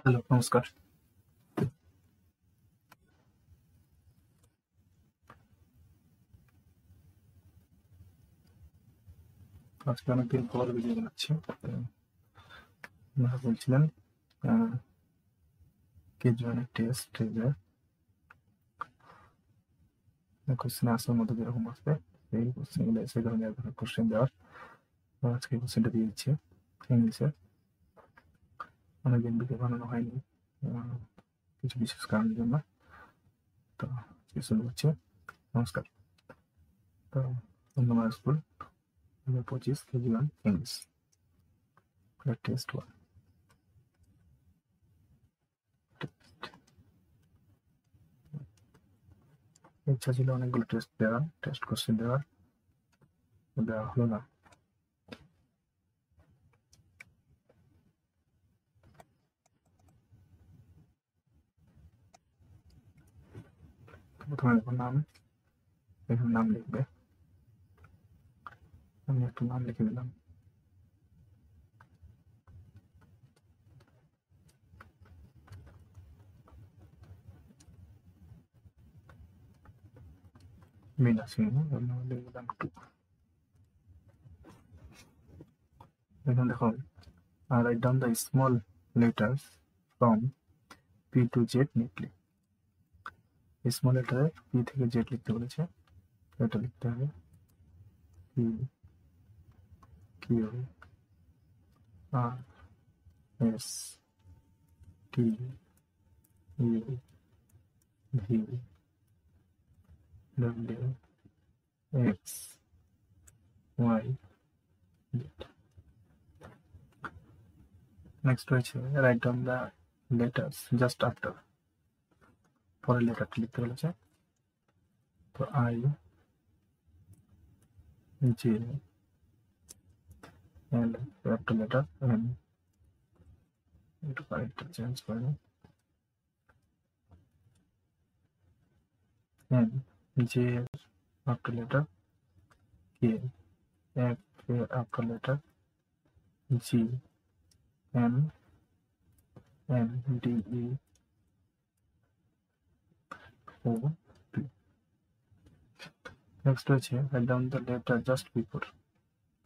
Hello, নমস্কার। আজকে অনেকদিন পর ভিডিও বানাচ্ছি। আপনারা বলছিলেন আ কেজুয়ানের টেস্ট যে কোয়েশ্চেন আনসার মধ্যে যেরকম আসবে সেই কোয়েশ্চেনগুলো সেই ধরনের কোয়েশ্চেন দেওয়ার। তো আজকে কোয়েশ্চেনটা দিয়ে দিচ্ছি ইংলিশের। অনেকদিন ভিডিও বানানো হয়নি আ কিছু বিশেষ কারণের জন্য। তো শুরু করছি। নমস্কার। তো অন্যমা স্কুল ২০২৫ কেজি 1 ইংলিশ টেস্ট 1। ইচ্ছা ছিল অনেকগুলো টেস্ট দেওয়ার, টেস্ট কোয়েশ্চেন দেওয়ার, দেওয়া হলো না। প্রথমে দেখুন নাম, এখানে নাম লিখবে। আমি একটু নাম লিখে দিলাম। মিনা সিংহ, লিখে দিলাম 2। এখন দেখুন write down the small letters from P to Z neatly. Small লেটারে P থেকে Z লিখতে বলেছে, এটা লিখতে হবে P Q R S T U V W X Y Z. Next রয়েছে write down the letters just after. পরের লেটারটি লিখতে বলেছে, তো I J and after letter N, একটু কারেক্টটা চেঞ্জ করে নিই, N J after letter K, F after letter G, M N D E O P. Next রয়েছে write down the letter just before.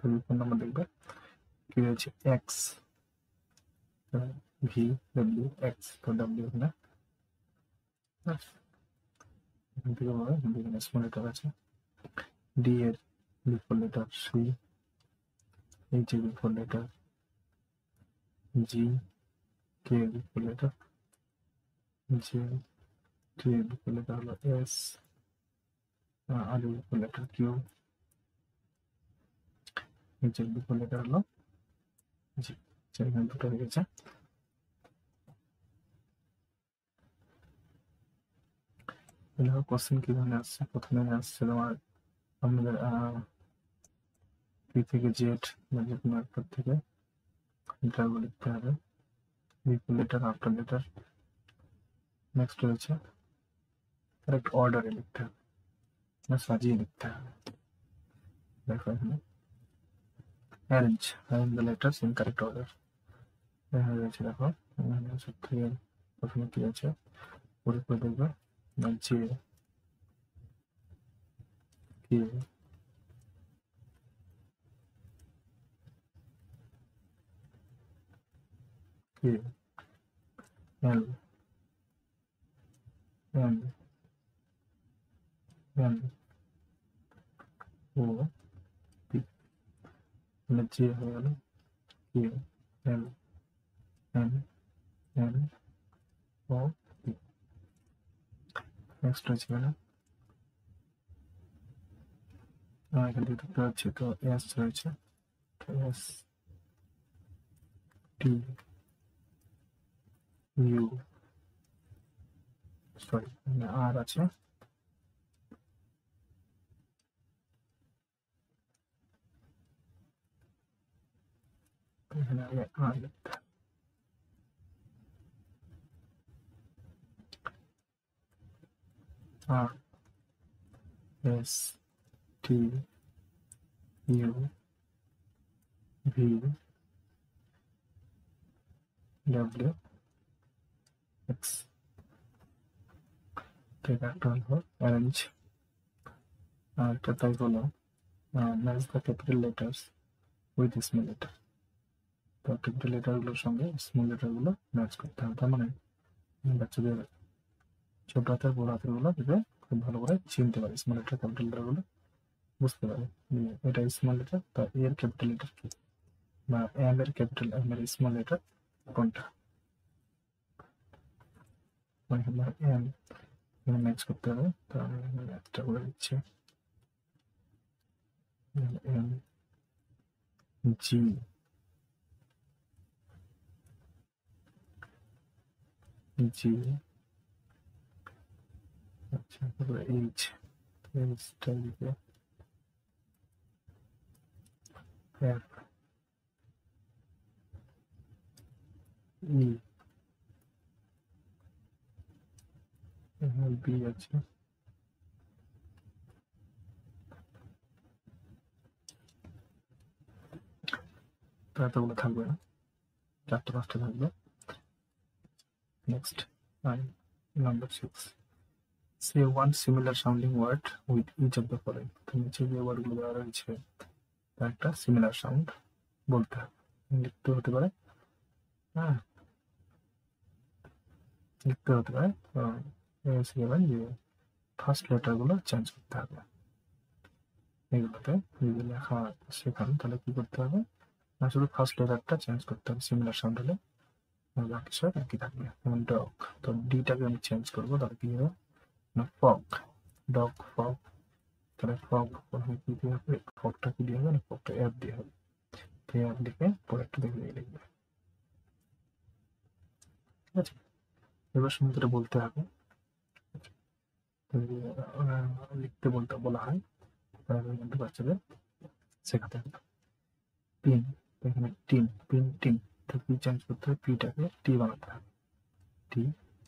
Before number লিখবে, কি রয়েছে x, V W X, তো W এখানে এখান থেকে বলে এখানে স্মল লেটার আছে, ডি এর বিফোর লেটার সি, এইচ এর বিফোর লেটার জি, কে এর বিফোর লেটার জে, টি এর বিফোর লেটার হলো এস, আর এর বিফোর লেটার কিউ, এইচ এর বিফোর লেটার হলো জি। এখানে দুটো হয়ে গেছে। কোশ্চেন কি ধরনের আসছে, প্রথমে আসছে তোমার আমাদের পি থেকে জেড বা যে কোনো একটার থেকে লেটারগুলো লিখতে হবে, before letter after letter. Next রয়েছে কারেক্ট অর্ডারে লিখতে হবে, সাজিয়ে লিখতে হবে। দেখো এখানে arrange the letters in correct order হয়ে গেছে। দেখো এখানে সব থেকে প্রথমে কি আছে পরে করে দেখবে, যে কে K L M N O P, মানে যে হয়ে গেল K L M N O P. Next রয়েছে এখানে এখান থেকে দেখতে পাচ্ছি, তো এস রয়েছে, এস টি ইউ, সরি এখানে আর আছে, এখানে আগে আর লিখতে হবে। R S T U V W X. তো এটা একটা হলো অ্যারেঞ্জ। আর একটা তাই হলো match the capital letters with small letter. তো ক্যাপিটাল লেটারগুলোর সঙ্গে স্মল লেটারগুলো ম্যাচ করতে হবে। তার মানে বাচ্চাদের ছোট হাতের বড় হাতের গুলো যাতে খুব ভালো করে চিনতে পারে, স্মল লেটার ক্যাপিটাল লেটার গুলো বুঝতে পারে এটা স্মল লেটার বা এর ক্যাপিটাল লেটার কি, বা এম এর ক্যাপিটাল এম এর স্মল লেটার কোনটা, এম এখানে ম্যাচ করতে হবে। তো আমি এখানে ম্যাচটা করে দিচ্ছি। এম জি জি, আচ্ছা তারপরে এইচ, এইচটা দিকে এফ, ই, এখানে বি আছে, তো এতগুলো থাকবে না, 4-5টা থাকবে। Next number 6, say one similar sounding word with each of the following. তো নিচে যে ওয়ার্ডগুলো দেওয়া রয়েছে তার একটা সিমিলার সাউন্ড বলতে হবে, লিখতে হতে পারে। হ্যাঁ, লিখতে হতে পারে। শিখেবেন যে ফার্স্ট লেটারগুলো চেঞ্জ করতে হবে। এগুলোতে যদি লেখা শেখান তাহলে কি করতে হবে না, শুধু ফার্স্ট লেটারটা চেঞ্জ করতে হবে, সিমিলার সাউন্ড হলে বাকি সব একই থাকবে। যেমন ডগ, তো ডিটাকে আমি চেঞ্জ করবো, তাহলে কি হবে না ফগ, ডগ ফগ। তাহলে ফগ কি দিয়ে হবে, ফগটা কি দিয়ে হবে না, ফগটা অ্যাপ দিয়ে হবে। তো অ্যাপ লিখে পরেরটা দেখে লিখবে, ঠিক আছে। এবার সুন্দর বলতে হবে, লিখতে বলতে বলা হয়, তাহলে কিন্তু বাচ্চাদের শেখাতে হবে। পিন, এখানে টিন, পিন টিন, তো পি চেঞ্জ করতে হবে, পিটাকে টি বানাতে হবে, টি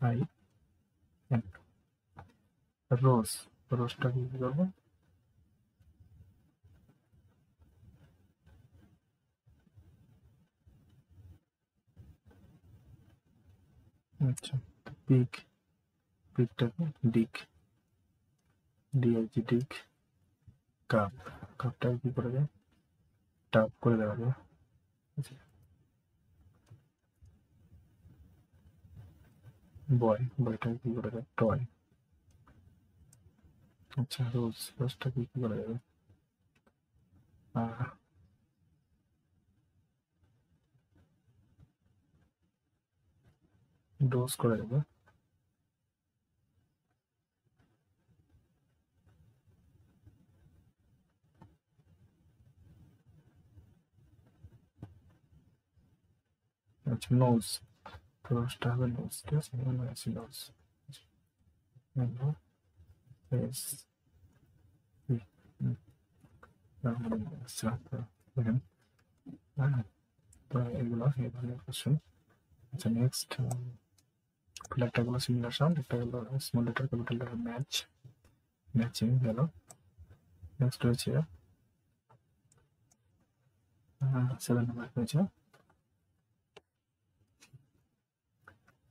আই এন। রোজ, রোজটা কি করবো, আচ্ছা পিক, পিকটাকে ডিক, ডিআইজি ডিক। কাপ, কাপটাকে কি করে দেয়, টাপ করে দেওয়া যায়। বয়, বয়টাকে কি করে দেয়, টয়। আচ্ছা রোজ, রোজটাকে কি করে দেবে, ডোজ করে দেবে। আচ্ছা নোজ, তো রোজটা হবে নোজ, ঠিক আছে, এখানে আছে নোজ। এস, দেখেন, হ্যাঁ, তো এগুলো এই ধরনের কোশ্চেন। আচ্ছা নেক্সট, একটা হলো সিমিলার সাউন্ড, একটা হলো small letter capital letter match, matching গেল। নেক্সট রয়েছে 7 নাম্বার রয়েছে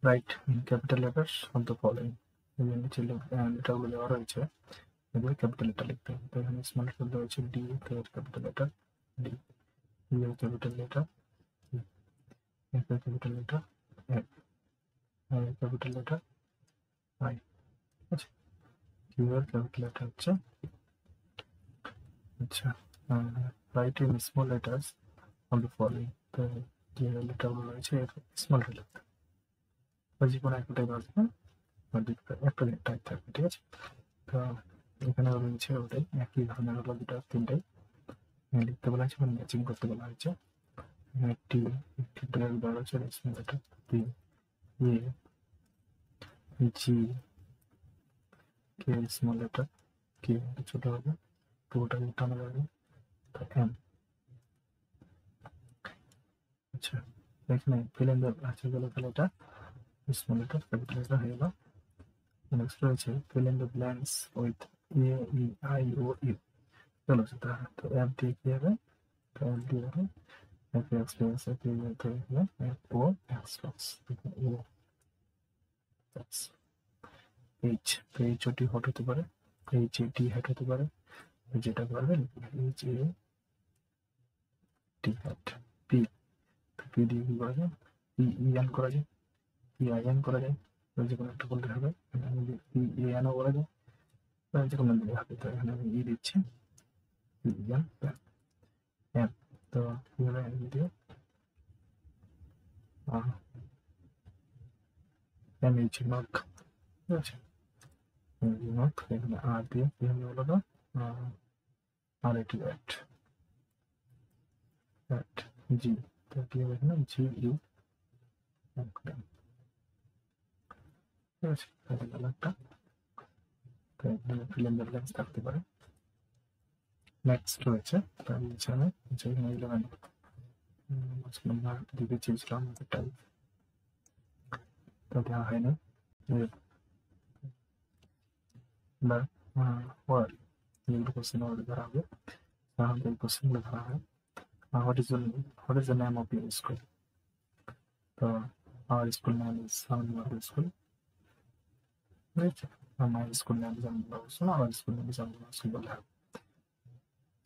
right in capital letters of the following. এই যে নিচে লেটারগুলো দেওয়া রয়েছে এগুলো ক্যাপিটাল লেটার লিখতে হবে। তো এখানে স্মল লেটার দেওয়া হচ্ছে ডি, তো ক্যাপিটাল লেটার ডি, ই এর ক্যাপিটাল লেটার ই, এফ এর ক্যাপিটাল লেটার এফ, আই এর ক্যাপিটাল লেটার আই, ঠিক আছে। কিউ এর ক্যাপিটাল লেটার হচ্ছে, আচ্ছা right in small letters of the following. তো যে লেটারগুলো রয়েছে এর স্মল লেটার বা যে কোনো একটা টাইপ আসবে, বা একটা টাইপ থাকবে, ঠিক আছে। তো এখানে রয়েছে ওটাই একই ধরনের হলো দুটো তিনটাই লিখতে বলা হয়েছে, ম্যাচিং করতে বলা হয়েছে। এখানে টি, টিটার দেওয়া হচ্ছে স্মল লেটার, পি, এ, জি, কে স্মল লেটার, কে ছোট হবে, পুরোটাকে টানা যাবে, তো এম। আচ্ছা এখানে ফিল ইন দ্য, আচ্ছা গেল, তাহলে এটা স্মল লেটার ক্যাপিটাল লেটার হয়ে গেল। নেক্সট রয়েছে fill in the blanks with A, E, I, O, U. চলো সেটা, তো অ্যাপ দিয়ে কি হবে, তো অ্যাপ দিয়ে হবে F x plus F U, তো এফ ও এক্স প্লাস ও, এইচ, তো এইচ ও টি হট হতে পারে, এইচ এ টি হ্যাট হতে পারে, যেটা করবেন H A T hat. P, P দিয়ে কি করা যায়, পি ই এন করা যায়, পি আই এন করা যায়, যে কোনো একটা করলে হবে, পি এ এনও করা যায়, যে কোনো দিকে হবে। তো এখানে আমি ই দিচ্ছি, পি ই এন এন। তো কি হবে এন দিয়ে এম এইচ নক, ঠিক আছে, নক। এখানে আর দিয়ে কি হবে বলো তো, আর এটি অ্যাট অ্যাট জি, তো কি হবে এখানে জি ইউ, ঠিক আছে, তাহলে গেল একটা। তো এখানে ফিল ইন দ্য ব্ল্যাঙ্কস থাকতে পারে। নেক্সট রয়েছে তার নিচে যেখানে ইলেভেন নাম্বার দিতে চেয়েছিলাম টাইপ, তো দেওয়া হয়নি। বা ওয়ার্ড, যেগুলো কোশ্চেন ওয়ার্ড ধরা হবে, সাধারণত এই কোশ্চেনগুলো ধরা হয়। What is the name of your school? তো our school name is Ahmedabad School, right? My school name is Ahmedabad School. Our school name is Ahmedabad School বলে হবে।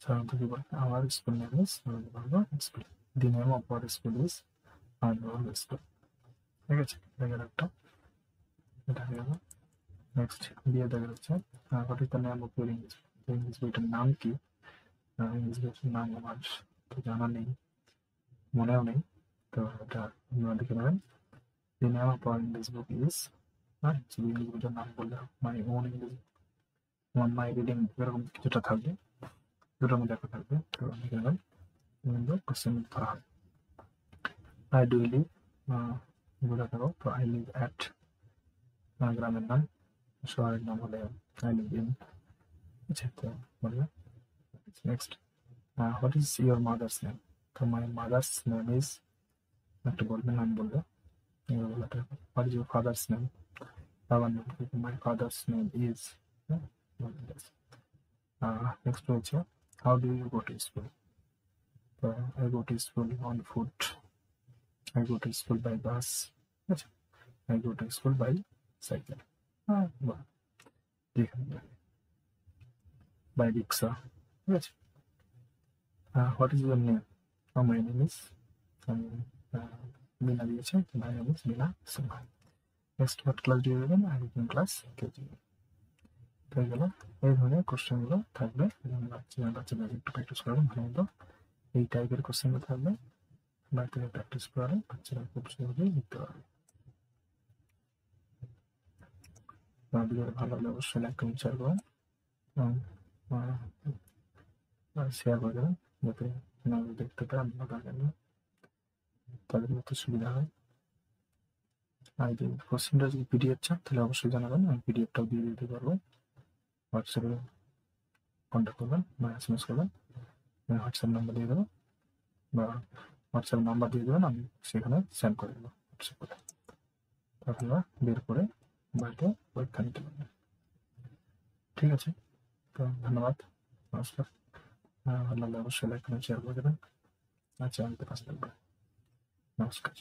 সাধারণত কি বলে, our school name is Ahmedabad School. The name of our school is Ahmedabad School. ঠিক আছে, দেখা একটা, এটা হয়ে গেল। নেক্সট দিয়ে দেখা যাচ্ছে what is the name of your English, English বইটার নাম কি? ইংলিশ বইটার নাম আমার তো জানা নেই, মনেও নেই, তো এটা আপনারা দেখে নেবেন। The name of our English book is, যদি ইংলিশ বইটার নাম বললে মাই ওন ইংলিশ, আমার মাই রিডিং এরকম কিছুটা থাকবে, দুটোর মধ্যে একটা থাকবে। তো দেখে নেবেন কোশ্চেন ধরা হয়। আই ডু লিভ, বলে থাকো, তো আই লিভ অ্যাট, গ্রামের নাম, শহরের নাম হলে আই লিভ ইন, আচ্ছা, তো বলবে। Next, what is your mother's name? তো মাই মাদার্স নেম ইজ, একটা বলবে, নাম বলবে, what is your father's name? বাবার নাম কি? My father's name is, next রয়েছে how do you go to school? তো I go to school on foot, I go to school by bus, আচ্ছা, I go to school by cycle, বাহ, by rickshaw, ঠিক আছে। What is your name? My name is, Meena দিয়েছে, my name is Meena Sinha. Next, what class do you live in? I live in class KG. হয়ে গেল। এই ধরনের কোশ্চেনগুলো থাকবে, বাচ্চাদের একটু প্র্যাকটিস করবেন ভালো মতো। এই টাইপের কোশ্চেনগুলো থাকবে, বাড়িতে প্র্যাকটিস করালে বাচ্চারা খুব সহজেই লিখতে পারবে। ভিডিওটা ভালো লাগলে অবশ্যই লাইক কমেন্ট শেয়ার করুন এবং শেয়ার করে দেবেন, যাতে দেখতে পারে তাদের মতো সুবিধা হয়। আর যদি কোশ্চেনটা যদি পিডিএফ চান তাহলে অবশ্যই জানাবেন, আমি পিডিএফটাও দিয়ে দিতে পারবো। হোয়াটসঅ্যাপে কন্ট্যাক্ট করবেন বা SMS করবেন, আমি হোয়াটসঅ্যাপ নাম্বার দিয়ে দেবো, বা হোয়াটসঅ্যাপ নাম্বার দিয়ে দেবেন, আমি সেখানে সেন্ড করে দেবো হোয়াটসঅ্যাপ করে, আপনারা বের করে বাড়িতে পরীক্ষা নিতে পারবেন। ঠিক আছে, তো ধন্যবাদ, নমস্কার। ভালো লাগলে অবশ্যই লাইক কমেন্ট শেয়ার করে দেবেন, আর চ্যানেলতে পাশে থাকবেন। নমস্কার।